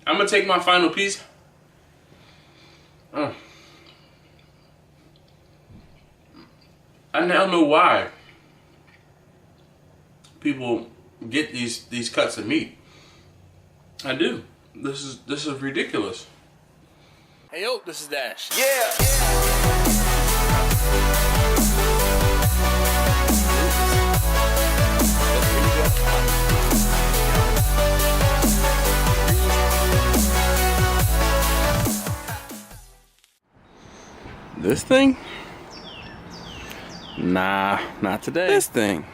I'm gonna take my final piece. I now know why people get these cuts of meat. I do. This is ridiculous. Hey yo, this is Dash. Yeah. This thing? Nah, not today. This thing?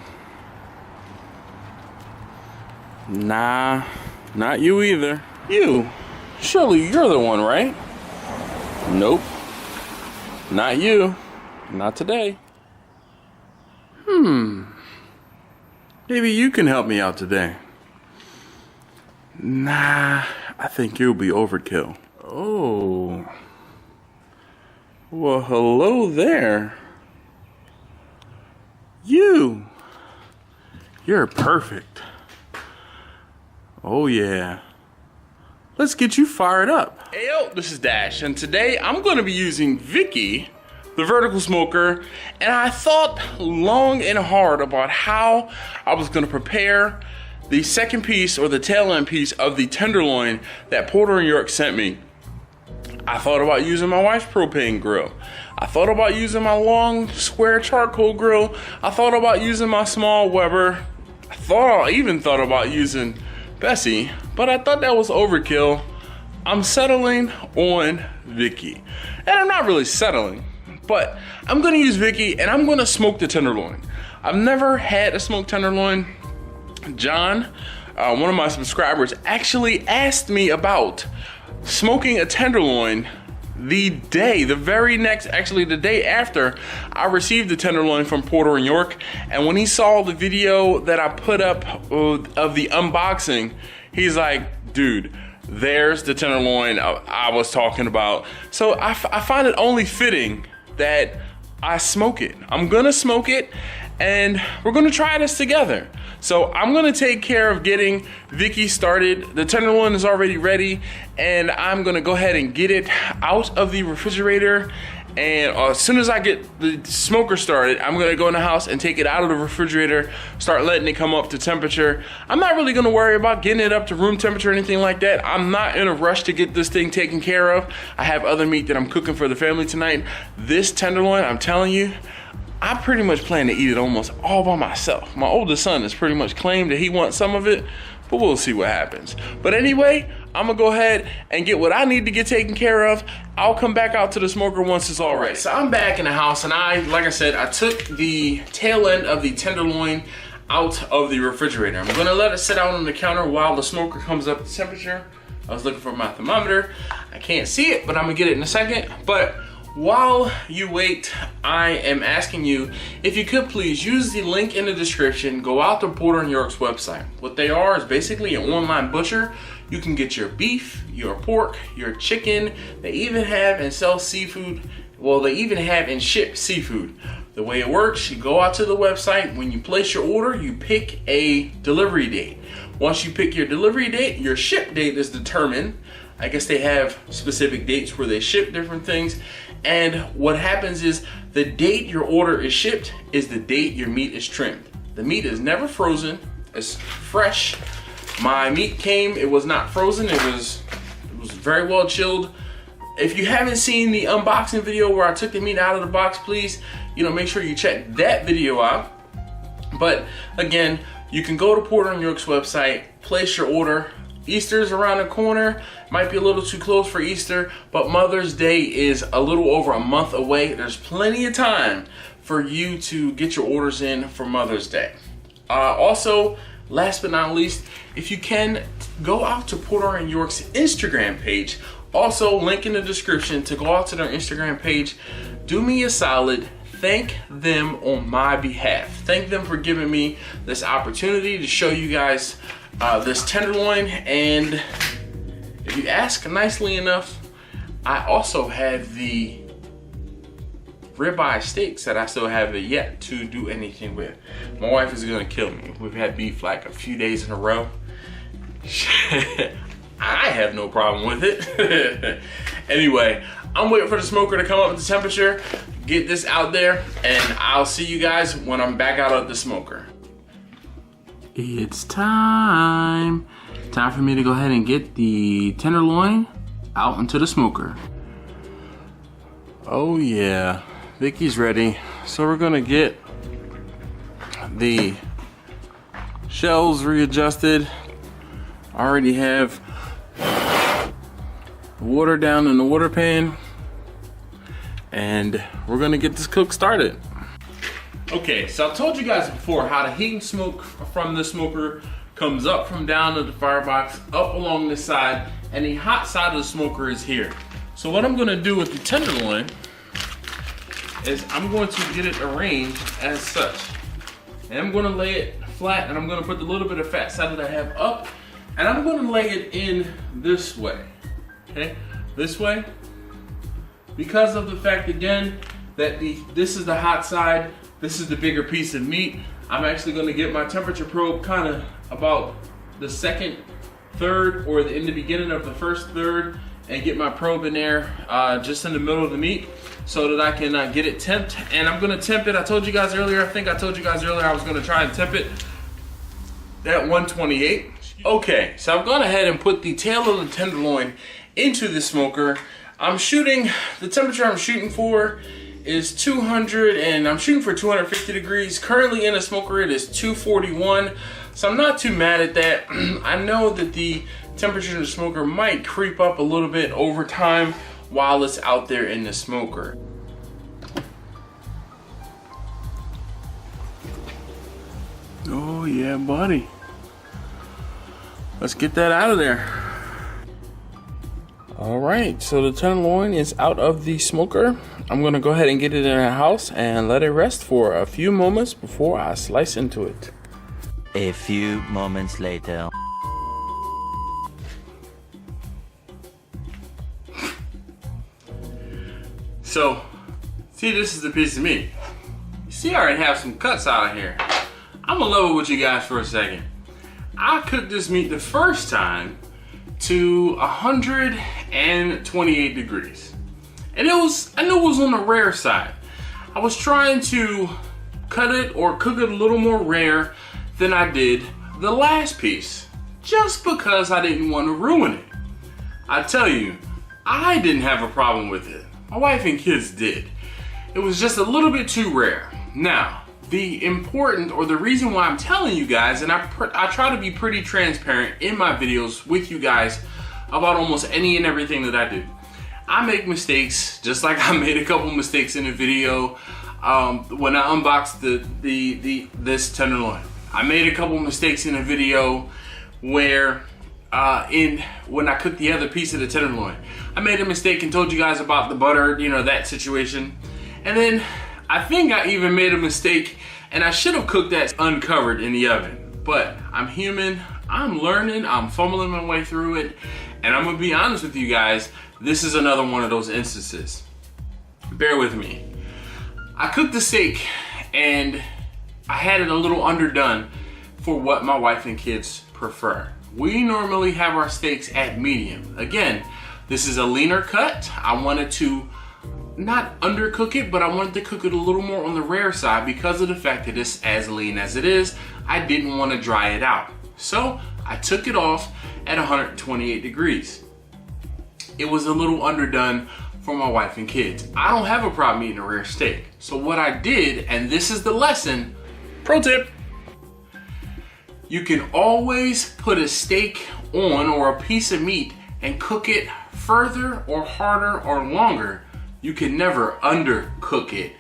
Nah, not you either. You? Surely you're the one, right? Nope. Not you. Not today. Maybe you can help me out today. Nah, I think you'll be overkill. Oh. Well, hello there. You're perfect. Oh yeah. Let's get you fired up. Hey yo, this is Dash, and today I'm going to be using Vide, the vertical smoker, and I thought long and hard about how I was going to prepare the second piece or the tail end piece of the Tenderloin that Porter and York sent me. I thought about using my wife's propane grill. I thought about using my long square charcoal grill. I thought about using my small Weber. I even thought about using Bessie, but I thought that was overkill. I'm settling on Vide. And I'm not really settling, but I'm gonna use Vide and I'm gonna smoke the Tenderloin. I've never had a smoked Tenderloin. John, one of my subscribers, actually asked me about smoking a Tenderloin the day after I received the Tenderloin from Porter and York. And when he saw the video that I put up of the unboxing, he's like, dude, there's the Tenderloin I was talking about. So I find it only fitting that I smoke it. I'm gonna smoke it and we're gonna try this together. So I'm gonna take care of getting Vide started. The Tenderloin is already ready, and I'm gonna go ahead and get it out of the refrigerator. And as soon as I get the smoker started, I'm gonna go in the house and take it out of the refrigerator, start letting it come up to temperature. I'm not really gonna worry about getting it up to room temperature or anything like that. I'm not in a rush to get this thing taken care of. I have other meat that I'm cooking for the family tonight. This Tenderloin, I'm telling you, I pretty much plan to eat it almost all by myself. My oldest son has pretty much claimed that he wants some of it, but we'll see what happens. But anyway, I'm gonna go ahead and get what I need to get taken care of. I'll come back out to the smoker once it's all ready. So I'm back in the house, and like I said, I took the tail end of the Tenderloin out of the refrigerator. I'm gonna let it sit out on the counter while the smoker comes up to temperature. I was looking for my thermometer. I can't see it, but I'm gonna get it in a second. But while you wait, I am asking you if you could please use the link in the description. Go out to Porter and York's website. What they are is basically an online butcher. You can get your beef, your pork, your chicken. They even have and sell seafood. Well, they even have and ship seafood. The way it works, you go out to the website. When you place your order, you pick a delivery date. Once you pick your delivery date, your ship date is determined. I guess they have specific dates where they ship different things. And what happens is the date your order is shipped is the date your meat is trimmed. The meat is never frozen, it's fresh. My meat came, it was not frozen, it was very well chilled. If you haven't seen the unboxing video where I took the meat out of the box, please, make sure you check that video out. But again, you can go to Porter and York's website, place your order. Easter's around the corner, might be a little too close for Easter, but Mother's Day is a little over a month away. There's plenty of time for you to get your orders in for Mother's Day. Also, last but not least, if you can, go out to Porter and York's Instagram page. Also, link in the description to go out to their Instagram page. Do me a solid. Thank them on my behalf. Thank them for giving me this opportunity to show you guys this Tenderloin. And if you ask nicely enough, I also have the ribeye steaks that I still have yet to do anything with. My wife is gonna kill me. We've had beef like a few days in a row. I have no problem with it. Anyway, I'm waiting for the smoker to come up with the temperature, get this out there, and I'll see you guys when I'm back out of the smoker. It's time for me to go ahead and get the tenderloin out into the smoker. Oh yeah, Vicky's ready. So we're gonna get the shells readjusted. I already have water down in the water pan, and we're gonna get this cook started. Okay, so I told you guys before how the heat and smoke from the smoker comes up from down to the firebox, up along this side, and the hot side of the smoker is here. So what I'm gonna do with the tenderloin is I'm going to get it arranged as such. And I'm gonna lay it flat, and I'm gonna put the little bit of fat side that I have up, and I'm gonna lay it in this way, okay? This way, because of the fact, again, that this is the hot side, this is the bigger piece of meat. I'm actually gonna get my temperature probe kind of about the second third, or in the beginning of the first third, and get my probe in there just in the middle of the meat so that I can get it temped. And I'm gonna temp it, I told you guys earlier, I was gonna try and temp it at 128. Okay, so I've gone ahead and put the tail of the tenderloin into the smoker. The temperature I'm shooting for is 200, and I'm shooting for 250 degrees. Currently in the smoker it is 241, so I'm not too mad at that. I know that the temperature in the smoker might creep up a little bit over time while it's out there in the smoker. Oh yeah, buddy. Let's get that out of there. All right, so the tenderloin is out of the smoker. I'm gonna go ahead and get it in the house and let it rest for a few moments before I slice into it. A few moments later. So, see, this is the piece of meat. You see, I already have some cuts out of here. I'm gonna level with you guys for a second. I cooked this meat the first time to 128 degrees. And I knew it was on the rare side. I was trying to cut it or cook it a little more rare than I did the last piece, just because I didn't want to ruin it. I tell you, I didn't have a problem with it. My wife and kids did. It was just a little bit too rare. Now, the reason why I'm telling you guys, and I try to be pretty transparent in my videos with you guys about almost any and everything that I do. I make mistakes, just like I made a couple mistakes in the video when I unboxed this tenderloin. I made a couple mistakes in a video where when I cooked the other piece of the tenderloin. I made a mistake and told you guys about the butter, that situation. And then I think I even made a mistake, and I should have cooked that uncovered in the oven. But I'm human, I'm learning, I'm fumbling my way through it, and I'm gonna be honest with you guys, this is another one of those instances. Bear with me. I cooked the steak, and I had it a little underdone for what my wife and kids prefer. We normally have our steaks at medium. Again, this is a leaner cut. I wanted to not undercook it, but I wanted to cook it a little more on the rare side because of the fact that it's as lean as it is. I didn't want to dry it out. So I took it off at 128 degrees. It was a little underdone for my wife and kids. I don't have a problem eating a rare steak. So what I did, and this is the lesson, pro tip, you can always put a steak on or a piece of meat and cook it further or harder or longer. You can never undercook it,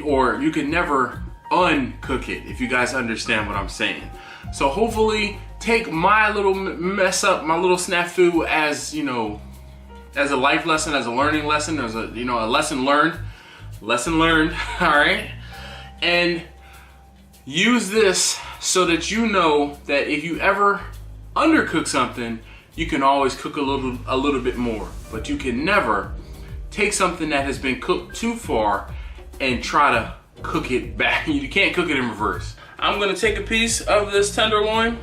or you can never uncook it, if you guys understand what I'm saying. So hopefully take my little mess up, my little snafu as, as a life lesson, as a learning lesson, as a, a lesson learned, all right? And use this so that you know that if you ever undercook something, you can always cook a little bit more, but you can never take something that has been cooked too far and try to cook it back. You can't cook it in reverse. I'm gonna take a piece of this tenderloin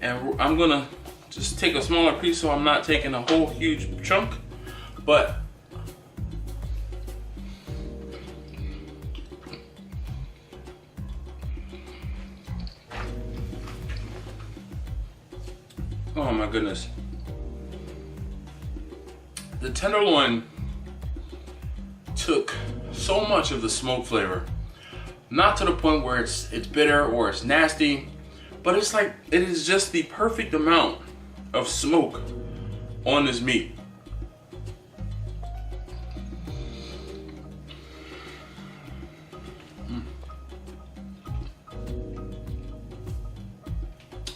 and I'm gonna just take a smaller piece so I'm not taking a whole huge chunk. But oh my goodness. The Tenderloin took so much of the smoke flavor. Not to the point where it's bitter or it's nasty, but it's like, it is just the perfect amount of smoke on this meat.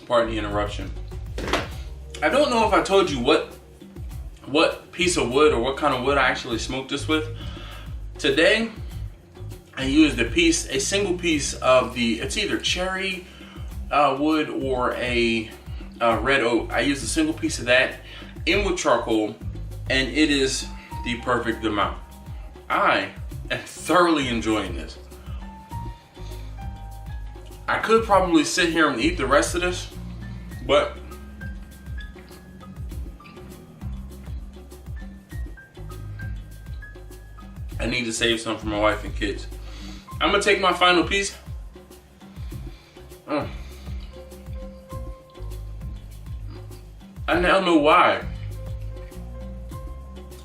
Pardon the interruption. I don't know if I told you what piece of wood or what kind of wood I actually smoked this with. Today, I used a single piece of it's either cherry wood or a red oak. I used a single piece of that in with charcoal, and it is the perfect amount. I am thoroughly enjoying this. I could probably sit here and eat the rest of this, but I need to save some for my wife and kids. I'm gonna take my final piece. I now know why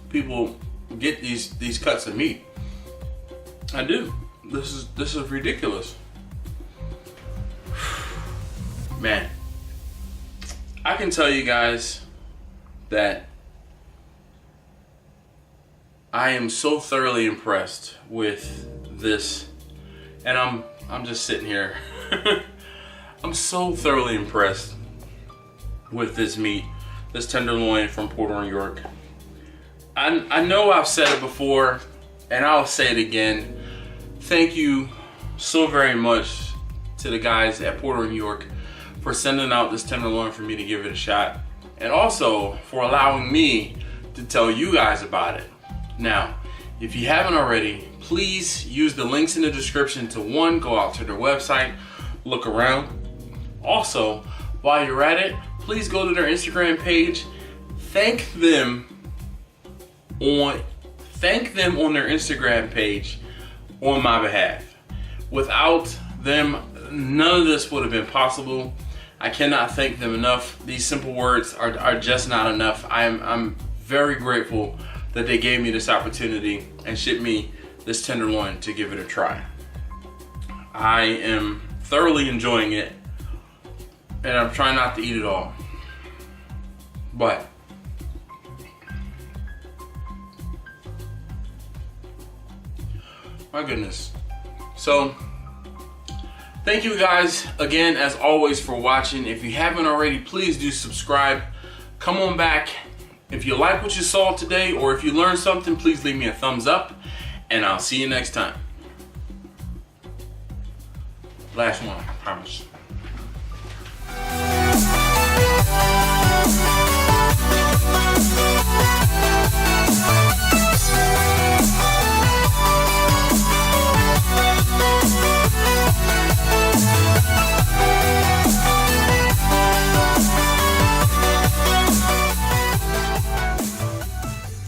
people get these cuts of meat. I do. This is ridiculous. Man, I can tell you guys that I am so thoroughly impressed with this, and I'm just sitting here. I'm so thoroughly impressed with this meat, this Tenderloin from Porter, New York. I know I've said it before, and I'll say it again. Thank you so very much to the guys at Porter, New York for sending out this Tenderloin for me to give it a shot, and also for allowing me to tell you guys about it. Now, if you haven't already, please use the links in the description to go out to their website, look around. Also, while you're at it, please go to their Instagram page. Thank them on their Instagram page on my behalf. Without them, none of this would have been possible. I cannot thank them enough. These simple words are just not enough. I'm very grateful that they gave me this opportunity and shipped me this Tenderloin to give it a try. I am thoroughly enjoying it, and I'm trying not to eat it all. But my goodness. So thank you guys again, as always, for watching. If you haven't already, please do subscribe. Come on back. If you like what you saw today, or if you learned something, please leave me a thumbs up, and I'll see you next time. Last one, I promise.